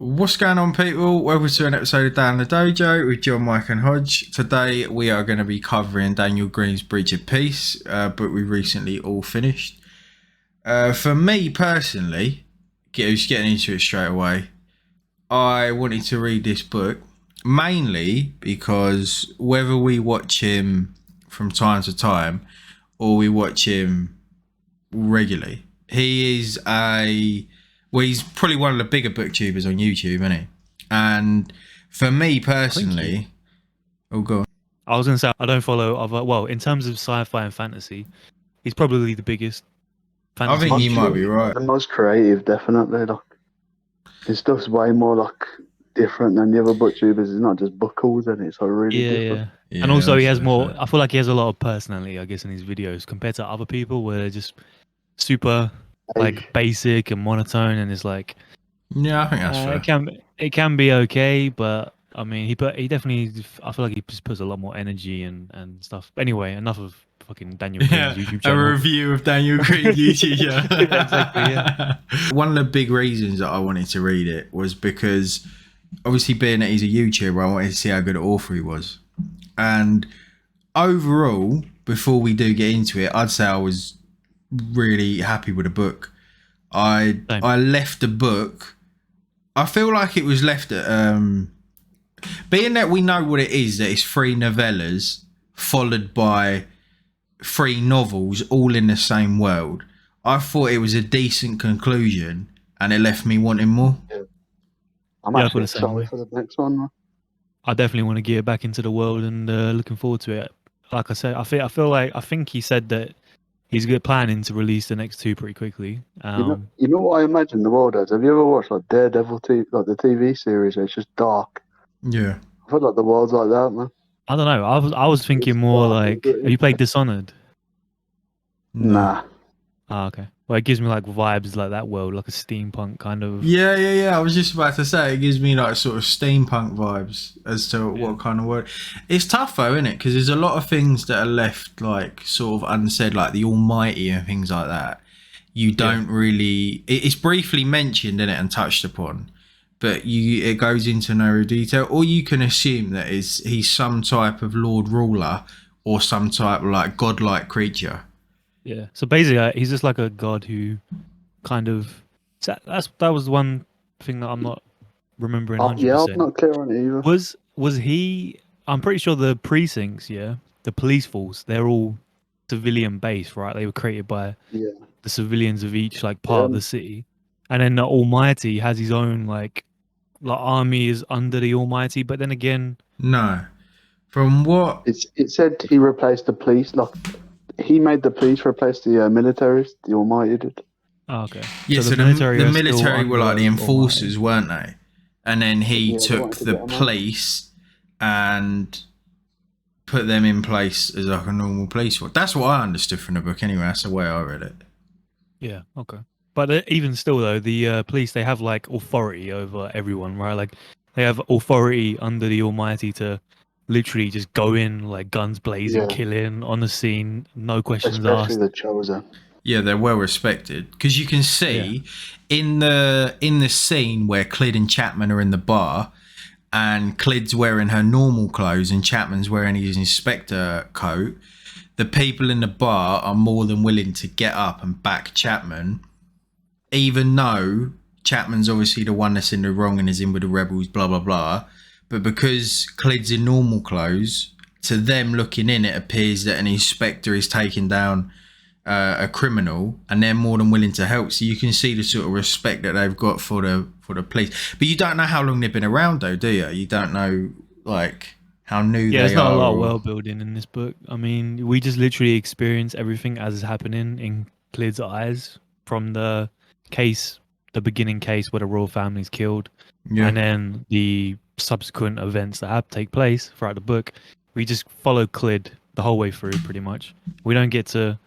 What's going on, people? Welcome to an episode of Down the Dojo with John, Mike, and Hodge. Today we are going to be covering Daniel Greene's Breach of Peace, book we recently all finished. For me personally, just getting into it straight away, I wanted to read this book mainly because whether we watch him from time to time or we watch him regularly, he's probably one of the bigger booktubers on YouTube, isn't he? And for me personally, oh god, I was gonna say I don't follow other. Well, in terms of sci-fi and fantasy, he's probably the biggest I fantasy. think you might be right. The most creative, definitely. Like his stuff's way more like different than the other booktubers. It's not just book hauls, and it's like really different. Yeah, And also he has that's more. fair. I feel like he has a lot of personality, I guess, in his videos compared to other people where they're just super like basic and monotone, and it's like Yeah, I think that's fair. it can be okay, but I mean he definitely. I feel like he just puts a lot more energy and stuff. Anyway, enough of fucking Daniel Greene's YouTube A channel. review of Daniel Green YouTube. Yeah, exactly. Yeah. One of the big reasons that I wanted to read it was because, obviously, being that he's a YouTuber, I wanted to see how good an author he was. And overall, before we do get into it, I'd say I was really happy with the book. Same. I left the book. I feel like it was left at being that we know what it is, that it's three novellas followed by three novels all in the same world. I thought it was a decent conclusion and it left me wanting more. I'm Yeah, I actually feel the same way. excited for the next one. Man. I definitely want to get back into the world and looking forward to it. Like I said, I think he said that he's good planning to release the next two pretty quickly. You know what I imagine the world as? Have you ever watched like Daredevil, like the TV series? Where it's just dark. Yeah. I feel like the world's like that, man. I don't know. I was thinking It's more dark, like, have you played Dishonored? No. Nah. Ah, okay. Well, it gives me like vibes like that world, like a steampunk kind of. Yeah. I was just about to say it gives me like sort of steampunk vibes as to what kind of work. It's tough though, isn't it? Because there's a lot of things that are left like sort of unsaid, like the Almighty and things like that. You don't really. It's briefly mentioned in it and touched upon, but it goes into no real detail. Or you can assume that he's some type of Lord Ruler or some type of like godlike creature. Yeah. So basically, he's just like a god who kind of. That was one thing that I'm not remembering 100%. Yeah, I'm not clear on it either. Was he? I'm pretty sure the precincts, the police force, they're all civilian based, right? They were created by the civilians of each like part of the city, and then the Almighty has his own like army is under the Almighty. But then again, no, from what it said, he replaced the police. Like he made the police replace the militaries. The Almighty did. oh, okay. Yeah, so the military were like the enforcers, weren't they? And then he took the police and put them in place as like a normal police force. That's what I understood from the book anyway. That's the way I read it. Yeah, okay. But even still though, the police, they have like authority over everyone, right? Like they have authority under the Almighty to literally just go in like guns blazing, killing on the scene, no questions asked. Especially the Chosen. Yeah, they're well respected because you can see in the scene where Clyd and Chapman are in the bar, and Clyd's wearing her normal clothes and Chapman's wearing his inspector coat. The people in the bar are more than willing to get up and back Chapman, even though Chapman's obviously the one that's in the wrong and is in with the rebels, blah blah blah. But because Clyd's in normal clothes, to them looking in, it appears that an inspector is taking down a criminal, and they're more than willing to help. So you can see the sort of respect that they've got for the police. But you don't know how long they've been around, though, do you? You don't know like how new they are. Yeah, there's not a lot of world building in this book. I mean, we just literally experience everything as is happening in Clyd's eyes from the beginning case where the royal family's killed, and then the subsequent events that take place throughout the book. We just follow Clyd the whole way through, pretty much. We don't get to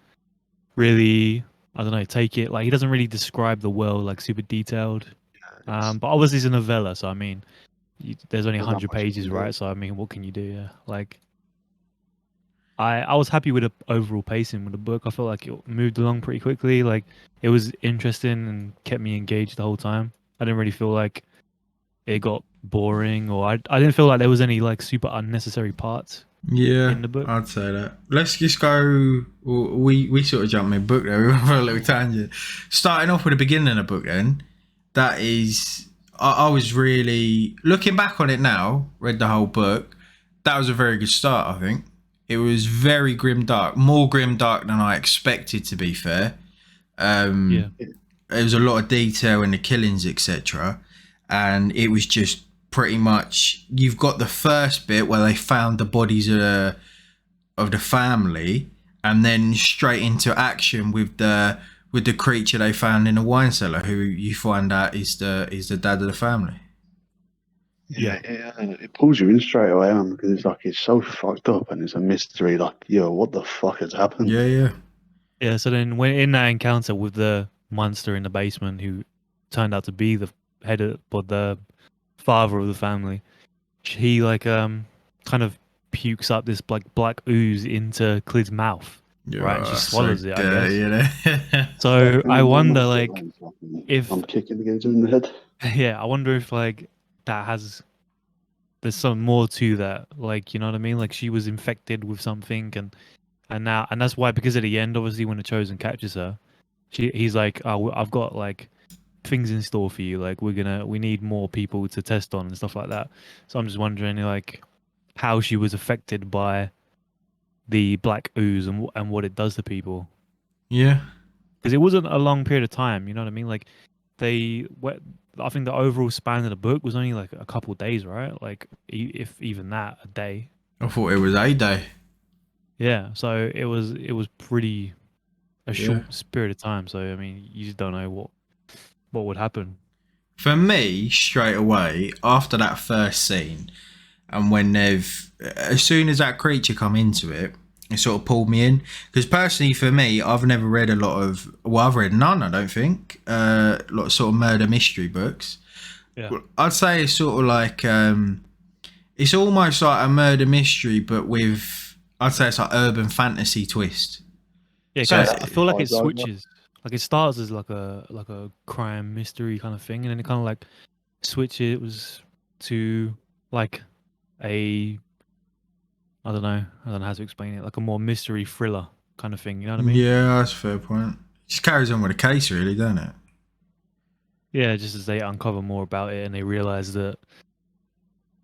really, I don't know, take it like he doesn't really describe the world like super detailed. But obviously it's a novella, so I mean, there's only 100 pages, right? So I mean, what can you do? Yeah, like I was happy with the overall pacing with the book. I felt like it moved along pretty quickly. Like it was interesting and kept me engaged the whole time. I didn't really feel like it got boring, or I didn't feel like there was any like super unnecessary parts Yeah, in the book. I'd say that. Let's just go. We sort of jumped in book there. We went for a little tangent. Starting off with the beginning of the book, then that is. I was really looking back on it now. Read the whole book. That was a very good start. I think it was very grim dark, more grim dark than I expected. To be fair, Yeah. there was a lot of detail in the killings, etc. And it was just pretty much you've got the first bit where they found the bodies of the family, and then straight into action with the creature they found in the wine cellar, who you find out is the dad of the family. Yeah, it pulls you in straight away, man, because it's like it's so fucked up and it's a mystery. Like, yo, what the fuck has happened? Yeah. So then, when in that encounter with the monster in the basement, who turned out to be the head of, or the father of the family, he like kind of pukes up this like black ooze into Clid's mouth. Right, and she swallows it, I guess. You know? So I wonder, like, if I'm kicking against him in the head. yeah, I wonder if like there's some more to that, like, you know what I mean? Like she was infected with something, and now, and that's why, because at the end, obviously, when the Chosen catches her, he's like, oh, I've got like things in store for you. Like we need more people to test on and stuff like that. So I'm just wondering, like, how she was affected by the black ooze and what it does to people. Yeah. Because it wasn't a long period of time, you know what I mean? Like I think the overall span of the book was only like a couple of days, right? Like if even that, a day. I thought it was a day. Yeah, so it was pretty a short period of time. So I mean, you just don't know what would happen. For me, straight away after that first scene, and when as soon as that creature come into it, it sort of pulled me in. Because personally, for me, I've never read I've read none, I don't think, a lot of sort of murder mystery books. Yeah, I'd say it's sort of like it's almost like a murder mystery, but with, I'd say it's like urban fantasy twist. yeah. So Guys, I feel like it switches. Like it starts as like a crime mystery kind of thing, and then it kind of like switches to like a I don't know how to explain it, like a more mystery thriller kind of thing. You know what I mean? Yeah, that's a fair point. Just carries on with the case, really, doesn't it? Yeah, just as they uncover more about it and they realize that,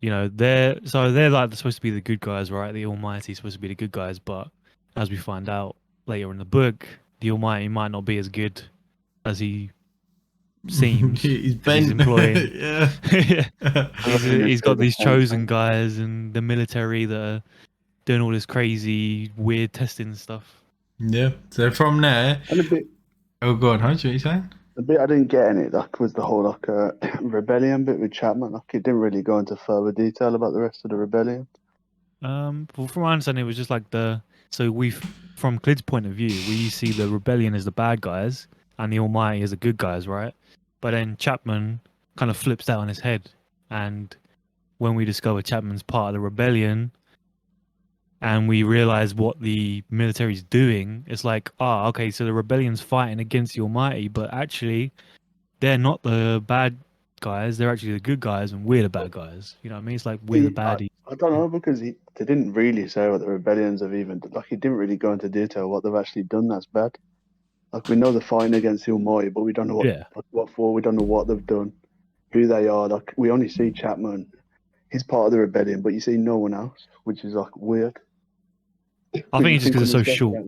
you know, they're like supposed to be the good guys, right? The Almighty is supposed to be the good guys, but as we find out later in the book, the Almighty might not be as good as he seems. He's 'Cause he's bent. employing, Yeah. he's got these chosen guys and the military that are doing all this crazy, weird testing stuff. Yeah. So from there, And oh god, huh? What are you saying? the bit I didn't get in it, like, was the whole like rebellion bit with Chapman. Like, it didn't really go into further detail about the rest of the rebellion. Well, from my understanding, it was just like from Clid's point of view, we see the rebellion as the bad guys and the Almighty as the good guys, right? But then Chapman kind of flips that on his head, and when we discover Chapman's part of the rebellion, and we realize what the military's doing, it's like, okay, so the rebellion's fighting against the Almighty, but actually, they're not the bad guys; they're actually the good guys, and we're the bad guys. You know what I mean? It's like we're the baddies. I don't know, because they didn't really say what the rebellions have even, like, he didn't really go into detail what they've actually done that's bad. Like, we know they're fighting against the Almighty, but we don't know what for. We don't know what they've done, who they are. Like, we only see Chapman. He's part of the rebellion, but you see no one else, which is like weird. I think it's just because it's so short.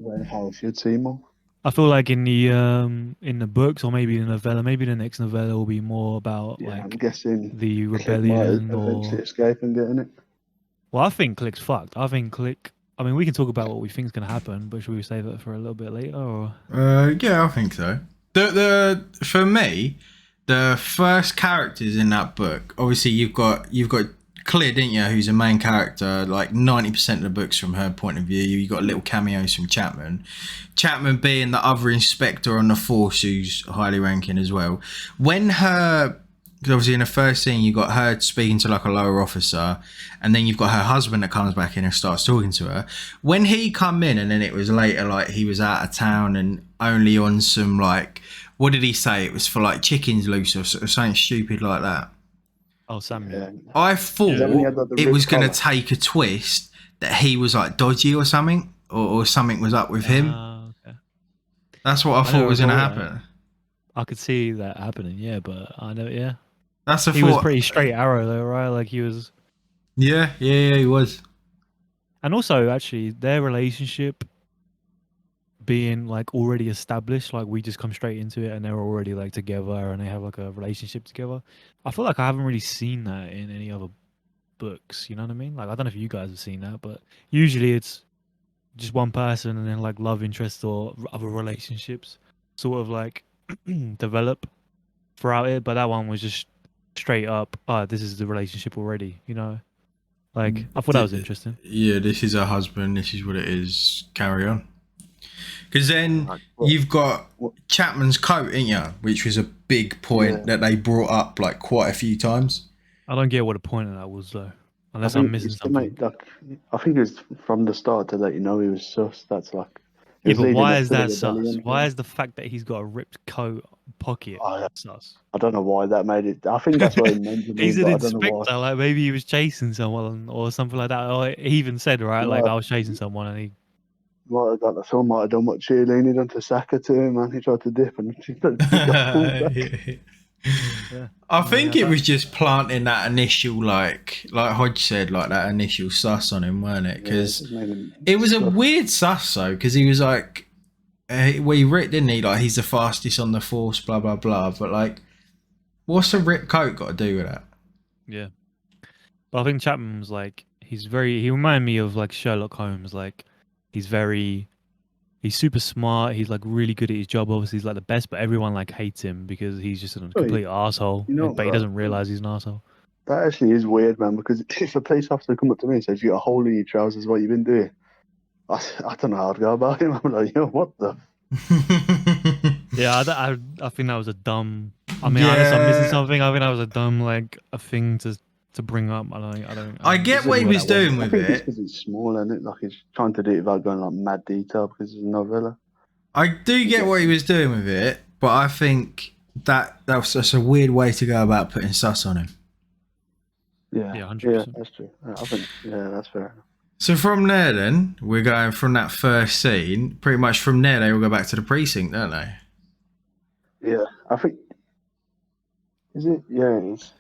You'd see more. I feel like in the books, or maybe the novella, maybe the next novella will be more about I'm like guessing the Click rebellion, might or eventually escape and get in it. well, I think Click's fucked. I think Click. I mean, we can talk about what we think is going to happen, but should we save it for a little bit later? Or Yeah, I think so. The for me, the first characters in that book, obviously you've got Clear, didn't you? Who's a main character. Like 90% of the books from her point of view. You got little cameos from Chapman. Chapman being the other inspector on the force, who's highly ranking as well. When her, because obviously in the first scene you got her speaking to like a lower officer, and then you've got her husband that comes back in and starts talking to her. When he come in, and then it was later like he was out of town and only on some, like, what did he say? It was for like chickens loose or something stupid like that. Oh, Samuel. Yeah. I Is that when he thought had, like, the it ripped was going to collar? take a twist that he was like dodgy or something, or something was up with him. Okay. That's what I I thought never was going to recall that. happen. I could see that happening, yeah, but I know, yeah. That's a He was thought. pretty straight arrow though, right? Like he was. Yeah, he was. And also, actually, their relationship being like already established, like we just come straight into it and they're already like together and they have like a relationship together. I feel like I haven't really seen that in any other books, you know what I mean? Like I don't know if you guys have seen that, but usually it's just one person and then like love interest or other relationships sort of like develop throughout it. But that one was just straight up, oh, this is the relationship already, you know? Like I thought that was interesting. Yeah, this is her husband. This is what it is. Carry on. Because then Like, you've got what- Chapman's coat, ain't you? Which was a big point that they brought up like quite a few times. I don't get what the point of that was though, I unless think I'm missing it's to something. make, like, I think it was from the start to let you know he was sus. That's like, it Yeah, was but leading why up is to the that sus? rebellion. Why is the fact that he's got a ripped coat pocket I, sus? I don't know why that made it. I think that's what it meant to me, He's an but I don't know why. inspector, like maybe he was chasing someone or something like that. Or he even said, right, like I was chasing someone and he. Might have got the film might have done what Chiellini done to Saka to him, man. He tried to dip and he got pulled back. Yeah. I think it was just planting that initial, like Hodge said, like that initial sus on him, weren't it? Because it was a weird sus, though, because he was like, well, he ripped, didn't he? Like, he's the fastest on the force, blah, blah, blah. But, like, what's a ripped coat got to do with that? Yeah. But I think Chapman's like, he reminded me of like Sherlock Holmes. Like, he's super smart. He's like really good at his job. Obviously, he's like the best, but everyone like hates him because he's just a complete asshole. You know But he what? doesn't realize he's an asshole. That actually is weird, man, because if a police officer come up to me and says, you got a hole in your trousers, what you been doing? I don't know how to go about him. I'm like, yo, what the? Yeah, I think that was a dumb. I mean, unless I'm missing something, I think that was a dumb like a thing to bring up. I get what he was doing with I think it's it. because it's small, and it like he's trying to do it without going like mad detail because it's a novella. I do get what he was doing with it, but I think that was just a weird way to go about putting sus on him. Yeah, 100%. That's true. I think that's fair. So from there, then we're going from that first scene. Pretty much from there, they all go back to the precinct, don't they? Yeah, I think. Is it? Yeah, it is.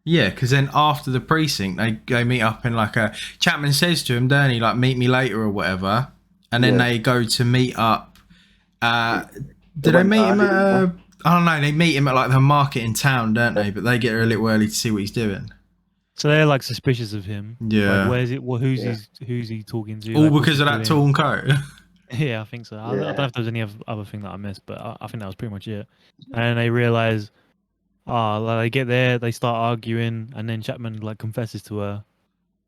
Yeah, because then after the precinct, they go meet up in like a. Chapman says to him, don't he, like meet me later or whatever, and then they go to meet up. Did they meet him at? I don't know. They meet him at like the market in town, don't they? But they get there a little early to see what he's doing. So they're like suspicious of him. Yeah. Like, where's it? Well, who's he talking to? All Like, because of that torn coat. Yeah, I think so. I don't know if there's any other thing that I missed, but I think that was pretty much it. And then they realize, like, they get there, they start arguing, and then Chapman like confesses to her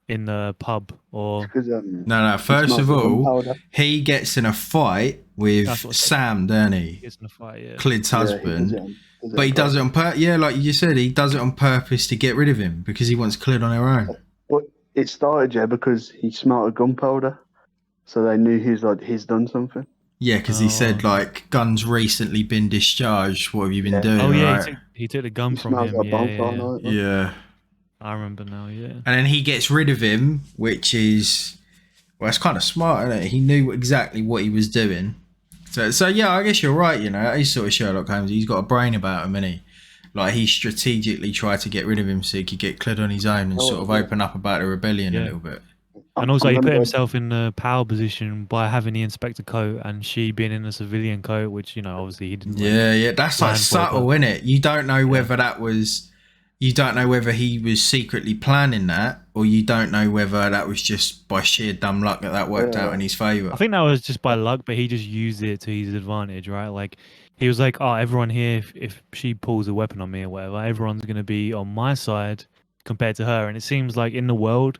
in the pub or. No. First of all, he gets in a fight with Sam, doesn't he? He gets in a fight, yeah. Clid's husband. But he does it on purpose. Yeah, like you said, he does it on purpose to get rid of him because he wants Clid on her own. But it started, because he smelled a gunpowder, so they knew he's done something. Yeah, because he said like, "Gun's recently been discharged. What have you been doing?" Oh yeah, right? he took the gun from him. Yeah. I remember now. Yeah. And then he gets rid of him, which is, well, it's kind of smart, isn't it? He knew exactly what he was doing. So yeah, I guess you're right. You know, he's sort of Sherlock Holmes. He's got a brain about him, innit? Like he strategically tried to get rid of him so he could get Clid on his own and sort of open up about the rebellion a little bit. And also, he put himself in a power position by having the inspector coat and she being in a civilian coat, which obviously he didn't. Yeah, that's like subtle, isn't it? You don't know whether that was. You don't know whether he was secretly planning that, or you don't know whether that was just by sheer dumb luck that worked out in his favour. I think that was just by luck, but he just used it to his advantage, right? Like, he was like, oh, everyone here, if she pulls a weapon on me or whatever, everyone's going to be on my side compared to her. And it seems like in the world,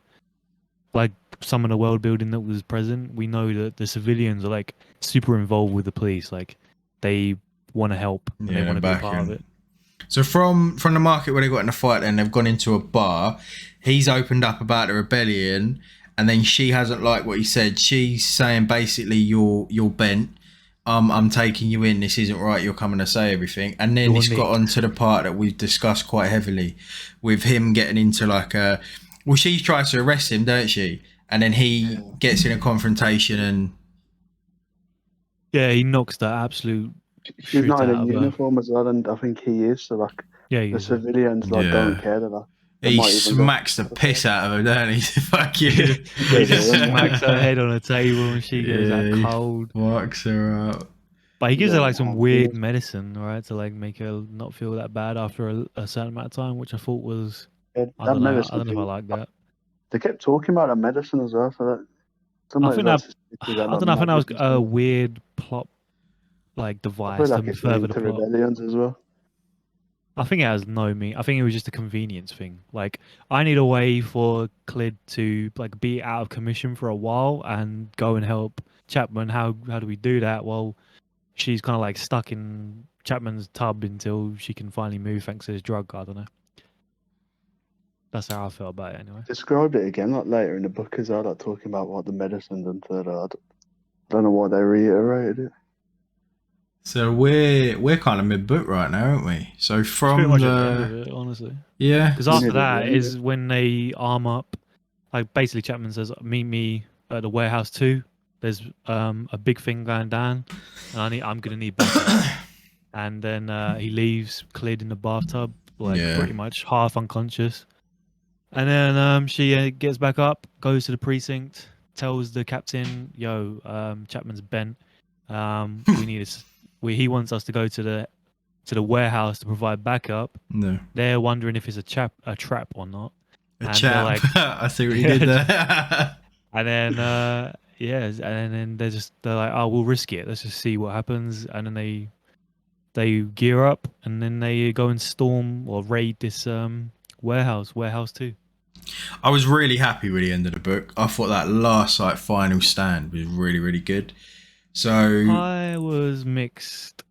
like some of the world building that was present, we know that the civilians are like super involved with the police. Like, they want to help and they want to be a part of it. So from the market where they got in a fight, then they've gone into a bar. He's opened up about the rebellion, and then she hasn't liked what he said. She's saying basically you're bent, I'm taking you in. This isn't right. You're coming to say everything, and then You're it's got nicked. onto the part that we've discussed quite heavily, with him getting into like a. Well, she tries to arrest him, don't she? And then he gets in a confrontation, and Yeah, he knocks the absolute She's shit not in a out of her. uniform as well, and I think he is. So like, Yeah, he the is, yeah. civilians like don't care. They're like, they he might even go. smacks the piss out of her, don't he? Fuck you. He just smacks her head on the table and she goes out he cold. fucks her up. But he gives her Yeah, like some weird medicine, right, to like make her not feel that bad after a certain amount of time, which I thought was I that don't know. I medicine don't know if I thing. like that. They kept talking about that medicine as well. So that I somebody's think like that suspected I that like don't know. I think that was magic is a going. weird plot like I feel device like to it's further linked the to plot. rebellions as well. I think it has no meaning. I think it was just a convenience thing. Like I need a way for Clid to like be out of commission for a while and go and help Chapman. How do we do that? Well, she's kind of like stuck in Chapman's tub until she can finally move thanks to this drug. I don't know. That's how I felt about it anyway. Described it again like later in the book as well, like talking about what the medicine done to her. I don't know why they reiterated it. So we're kind of mid book right now, aren't we? So It's pretty from much at the end the of it, honestly. yeah, Because We after needed the that end. is when they arm up. Like basically, Chapman says, "Meet me at the warehouse too. There's a big thing going down, and I'm gonna need backup." And then he leaves Clid in the bathtub, like yeah, pretty much half unconscious. And then she gets back up, goes to the precinct, tells the captain, "Yo, Chapman's bent. We need us. He wants us to go to the warehouse to provide backup." no, They're wondering if it's a trap or not, a and they're chap. like, I see what you did there. and then yeah, and then they're like, "Oh, we'll risk it. Let's just see what happens." And then they gear up, and then they go and storm or raid this warehouse too. I was really happy with the end of the book. I thought that last like final stand was really really good. So I was mixed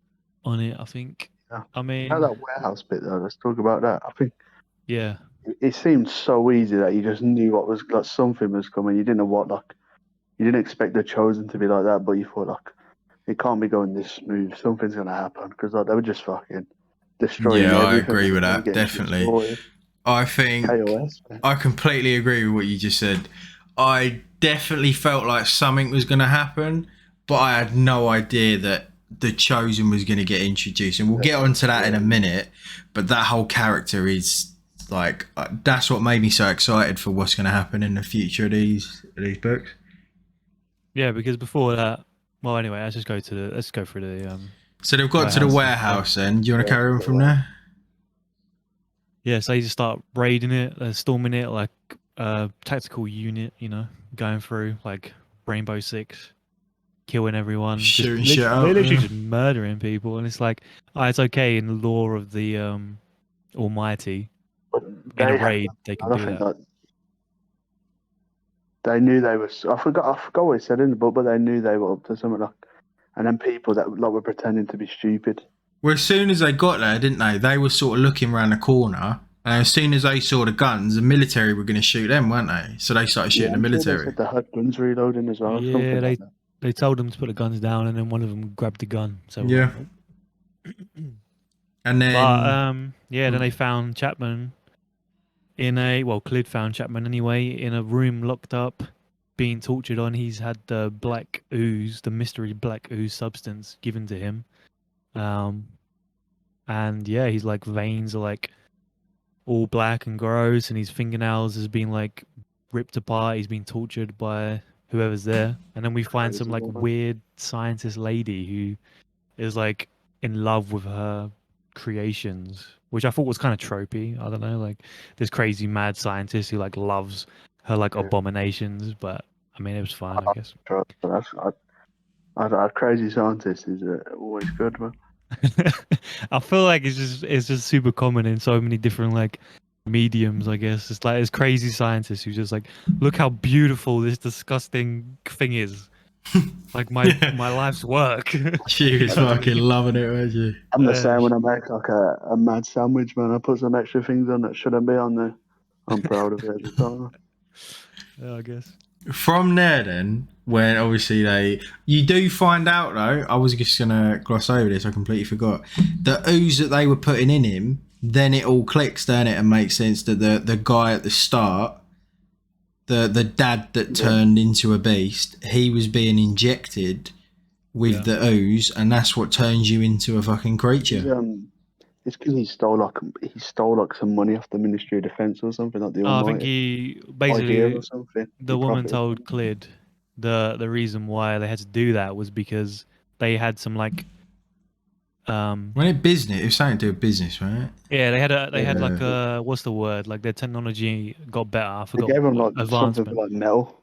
on it. I think. Yeah. I You know mean, that warehouse bit though. Let's talk about that. I think yeah, it seemed so easy that you just knew what was like something was coming. You didn't know what like. You didn't expect the Chosen to be like that, but you thought like it can't be going this smooth. Something's gonna happen because like they were just fucking destroying yeah, I everything. agree with They were that. getting Definitely. destroyed. I think KOS. Man. I completely agree with what you just said. I definitely felt like something was going to happen, but I had no idea that the Chosen was going to get introduced. And we'll get onto that in a minute. But that whole character is like that's what made me so excited for what's going to happen in the future of these books. yeah. Because before that, well, anyway, let's go through the So they've got to the warehouse. Then do you want to carry on from there? Yeah, so you just start raiding it, storming it like a tactical unit, going through like Rainbow Six, killing everyone, Shooting just shit out, they're literally yeah. just murdering people, and it's like, it's okay in the law of the Almighty. But In a they had, raid, they can I do think that. that they knew they were. I forgot what it said in the book, but they knew they were up to something like. And then people that like were pretending to be stupid. Well, as soon as they got there, didn't they? They were sort of looking around the corner, and as soon as they saw the guns, the military were going to shoot them, weren't they? So they started shooting the I'm sure they military. said they had guns reloading as well. Or Yeah, something like that. they told them to put the guns down, and then one of them grabbed the gun. So Yeah. And then, then they found Chapman Clid found Chapman anyway in a room locked up, being tortured on. He's had the black ooze, the mystery black ooze substance given to him. And yeah, he's like veins are like all black and gross, and his fingernails has been like ripped apart. He's been tortured by whoever's there. And then we find some like weird scientist lady who is like in love with her creations, which I thought was kind of tropey. I don't know, like this crazy mad scientist who like loves her like abominations, but I mean it was fine, I guess. Our crazy scientist is always good, man. I feel like it's just super common in so many different like mediums, I guess. It's like this crazy scientist who's just like, look how beautiful this disgusting thing is. Like my life's work. she was fucking loving it, wasn't she? I'm the same when I make like a mad sandwich, man. I put some extra things on that shouldn't be on there. I'm proud of it every time. Yeah, I guess. From there, then, when obviously you do find out though. I was just gonna gloss over this. I completely forgot the ooze that they were putting in him. Then it all clicks, doesn't it, and makes sense that the guy at the start, the dad that turned into a beast, he was being injected with the ooze, and that's what turns you into a fucking creature. It's because he stole like some money off the Ministry of Defence or something, like the I think Almighty he idea basically or something. the woman told Clid the reason why they had to do that was because they had some like When it was something to do with business, right? yeah, they had like what's the word, like their technology got better. I They forgot gave him what, like something advancement. like metal.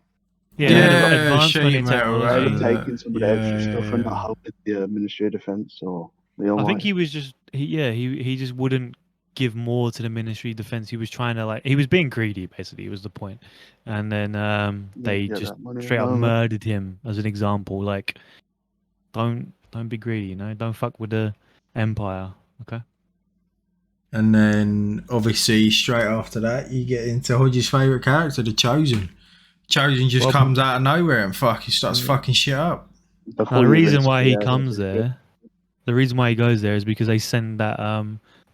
Yeah, they had advancement sheet in metal, They right? were technology. taking some of the extra stuff and not Yeah. helping the Ministry of Defence or the I think Almighty. he was just he just wouldn't give more to the Ministry of Defense. He was trying to like he was being greedy basically was the point. And then they Get just that money straight up over. murdered him as an example. Like don't be greedy, you know. Don't fuck with the Empire. Okay. And then obviously straight after that, you get into Hodge's favourite character, the Chosen. Chosen just Well, comes out of nowhere and he starts fucking shit up. now Before the you even reason why see he it, comes there, the reason why he goes there is because they send that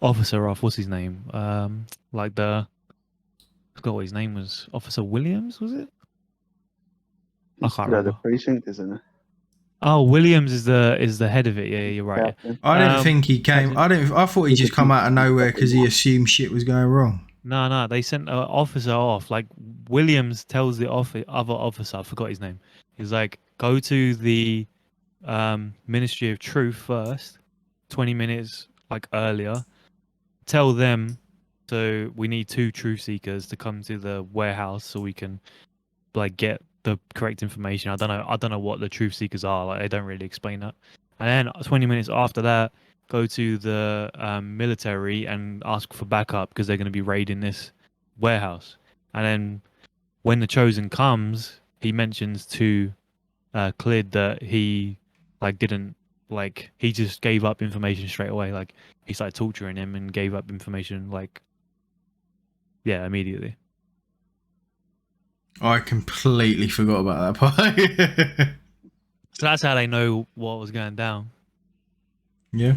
officer off. What's his name? Like I forgot what his name was. Officer Williams, was it? I can't the remember. precinct, isn't it? Oh, Williams is the head of it. Yeah, you're right. Captain. I didn't think he came. Captain- I thought he just come out of nowhere because he assumed shit was going wrong. No, they sent an officer off. Like Williams tells the other officer, I forgot his name. He's like, go to the Ministry of Truth first, 20 minutes like earlier. Tell them, so we need 2 truth seekers to come to the warehouse so we can like get the correct information. I don't know what the truth seekers are. Like they don't really explain that. And then 20 minutes after that, go to the military and ask for backup because they're going to be raiding this warehouse. And then when the chosen comes, he mentions to Clid that he like didn't like he just gave up information straight away. Like he started torturing him and gave up information like immediately. I completely forgot about that part. So that's how they know what was going down. Yeah,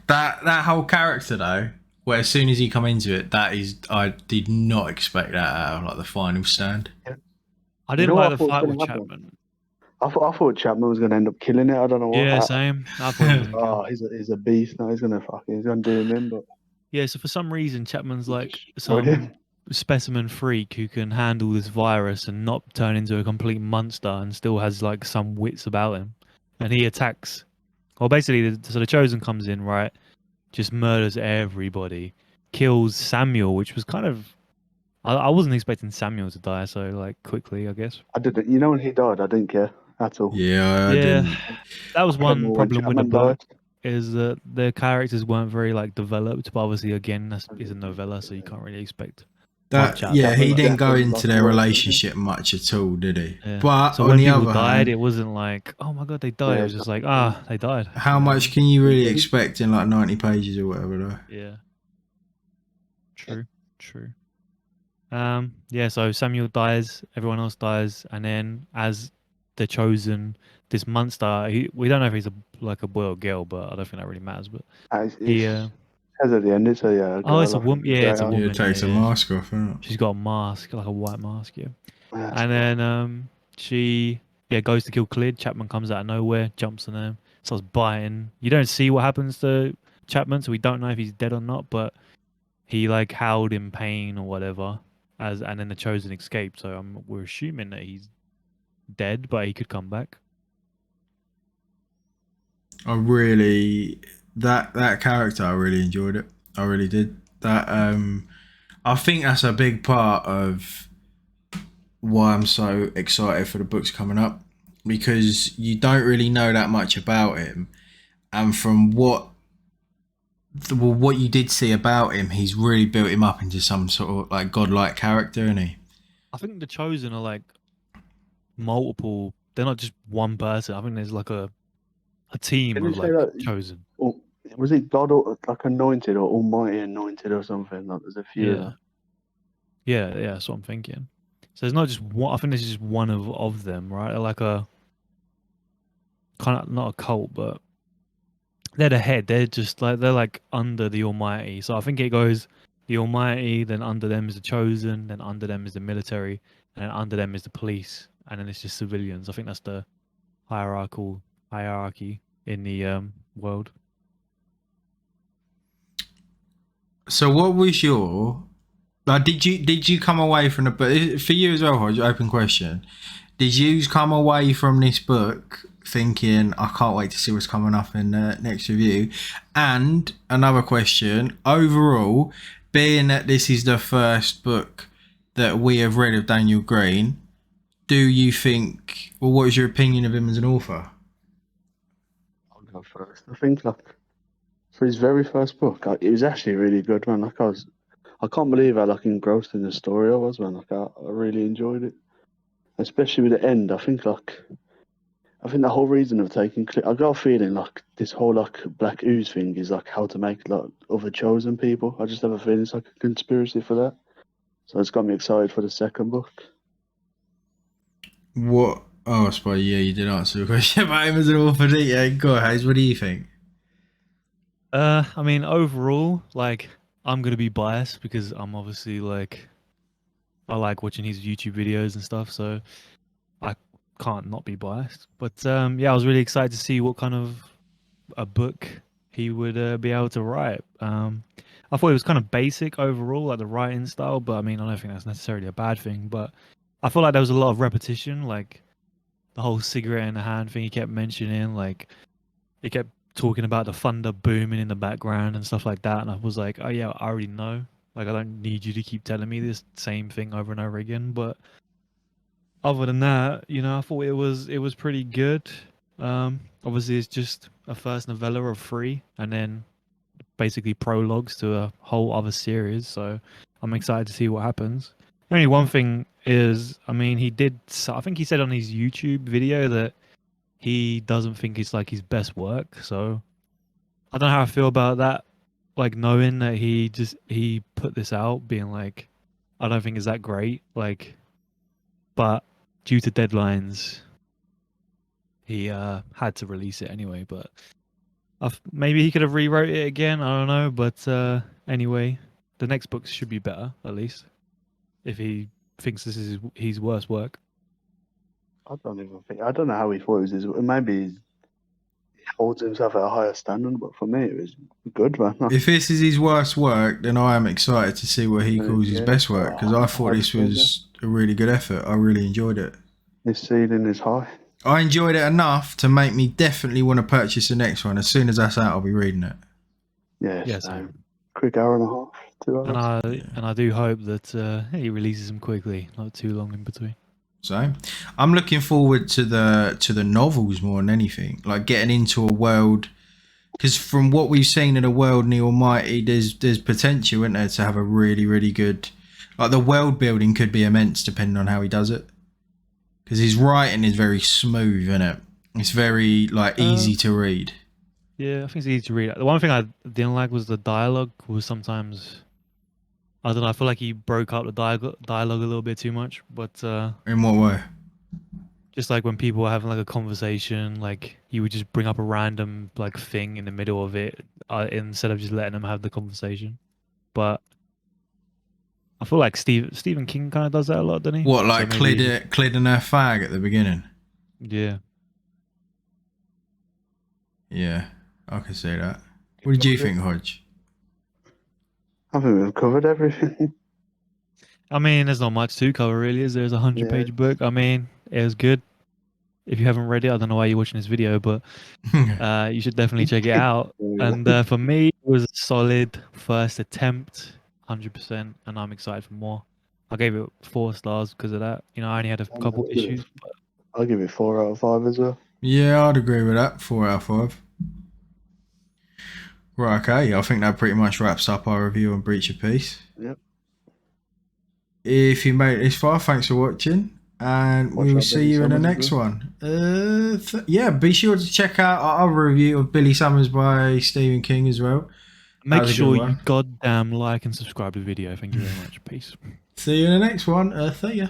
that whole character though, where as soon as he come into it, I did not expect that out of like the final stand. I didn't like the fight with Chapman. I thought Chapman was going to end up killing it. I don't know what. Yeah, same. I thought he was oh, he's a beast now. He's going to do him in. But yeah, so for some reason Chapman's like some specimen freak who can handle this virus and not turn into a complete monster and still has like some wits about him, and he attacks. Well, basically, so the Chosen comes in, right? Just murders everybody, kills Samuel, which was kind of. I wasn't expecting Samuel to die so like quickly. I guess I didn't. You know, when he died, I didn't care at all. Yeah, I didn't. That was one problem with the book. Died. Is that the characters weren't very like developed, but obviously again that is a novella, so you can't really expect much out. Yeah, he didn't go into their relationship much at all, did he? Yeah. But so on when the people other died, hand, it wasn't like, oh my god, they died. It was just like, they died. How much can you really expect in like 90 pages or whatever though? Yeah. True. Yeah, so Samuel dies, everyone else dies, and then as the Chosen, this monster, we don't know if he's a boy or girl, but I don't think that really matters. But he as at the end, it's a oh, it's a woman. Yeah, it's a woman. Yeah, it takes a mask off, isn't it? She's got a mask, like a white mask. Yeah, and then she goes to kill Clid. Chapman comes out of nowhere, jumps on him, starts biting. You don't see what happens to Chapman, so we don't know if he's dead or not. But he like howled in pain or whatever, and then the Chosen escaped. So we're assuming that he's dead, but he could come back. That character, I really enjoyed it. I really did. I think that's a big part of why I'm so excited for the books coming up, because you don't really know that much about him, and from what you did see about him, he's really built him up into some sort of like godlike character, isn't he? I think the Chosen are like multiple. They're not just one person. I think there's like a team of like Chosen. Was it God or like anointed or Almighty anointed or something? Like there's a few. Yeah, that's what I'm thinking. So it's not just one. I think this is just one of them, right? They're like a kind of not a cult, but they're the head. They're just like they're like under the Almighty. So I think it goes the Almighty, then under them is the Chosen, then under them is the military, and then under them is the police, and then it's just civilians. I think that's the hierarchy in the world. So what was your like? Did you come away from the book for you as well, Hodge? Open question. Did you come away from this book thinking, I can't wait to see what's coming up in the next review? And another question, overall, being that this is the first book that we have read of Daniel Greene, do you think, or what is your opinion of him as an author? I'll go first. I think like for his very first book, it was actually really good, man. Like I can't believe how like engrossed in the story I was, man. Like I really enjoyed it, especially with the end. I think the whole reason of taking I got a feeling like this whole like Black Ooze thing is like how to make like other chosen people. I just have a feeling it's like a conspiracy for that. So it's got me excited for the second book. What? Oh, I suppose, yeah, you did answer the question about him as an author, didn't you? Go ahead, Hayes, what do you think? I mean, overall, like, I'm gonna be biased because I'm obviously like, I like watching his YouTube videos and stuff, so I can't not be biased. But yeah, I was really excited to see what kind of a book he would be able to write. I thought it was kind of basic overall, like the writing style, but I mean, I don't think that's necessarily a bad thing. But I feel like there was a lot of repetition, like the whole cigarette in the hand thing he kept mentioning, like he kept talking about the thunder booming in the background and stuff like that, and I was like, oh yeah, I already know. Like, I don't need you to keep telling me this same thing over and over again. But other than that, you know, I thought it was pretty good. Obviously, it's just a first novella of 3, and then basically prologues to a whole other series. So I'm excited to see what happens. Only one thing is, I mean, I think he said on his YouTube video that he doesn't think it's like his best work. So I don't know how I feel about that. Like, knowing that he put this out, being like, I don't think it's that great. Like, but due to deadlines, he had to release it anyway. But maybe he could have rewrote it again. I don't know. But anyway, the next book should be better, at least, if he thinks this is his worst work. I don't know how he thought it was his. Maybe he holds himself at a higher standard, but for me it was good, man. If this is his worst work, then I am excited to see what he calls his best work, because I thought this was a really good effort. I really enjoyed it. His ceiling is high. I enjoyed it enough to make me definitely want to purchase the next one. As soon as that's out, I'll be reading it. Yeah, same. Quick hour and a half, 2 hours. And I do hope that he releases them quickly, not too long in between. So I'm looking forward to the novels more than anything, like getting into a world, because from what we've seen in the world in the Almighty, there's potential, isn't there, to have a really, really good, like the world building could be immense depending on how he does it, because his writing is very smooth, isn't it? It's very like easy to read. Yeah, I think it's easy to read. The one thing I didn't like was the dialogue was sometimes, I don't know, I feel like he broke up the dialogue a little bit too much. But in what way? Just like when people were having like a conversation, like he would just bring up a random like thing in the middle of it instead of just letting them have the conversation. But I feel like Stephen King kind of does that a lot, doesn't he? What, like so Clyd and her fag at the beginning? Yeah. Yeah, I can see that. What did you think, Hodge? I think we've covered everything. I mean, there's not much to cover, really, is there? It's a 100-page book. I mean, it was good. If you haven't read it, I don't know why you're watching this video, but you should definitely check it out. And for me, it was a solid first attempt, 100%, and I'm excited for more. I gave it 4 stars because of that. You know, I only had a couple issues. But I'll give it 4 out of 5 as well. Yeah, I'd agree with that. 4 out of 5. Right, okay. I think that pretty much wraps up our review on Breach of Peace. Yep. If you made it this far, thanks for watching. And we will see you in the next one. Yeah, be sure to check out our other review of Billy Summers by Stephen King as well. Make sure you goddamn like and subscribe to the video. Thank you very much. Peace. See you in the next one. See ya.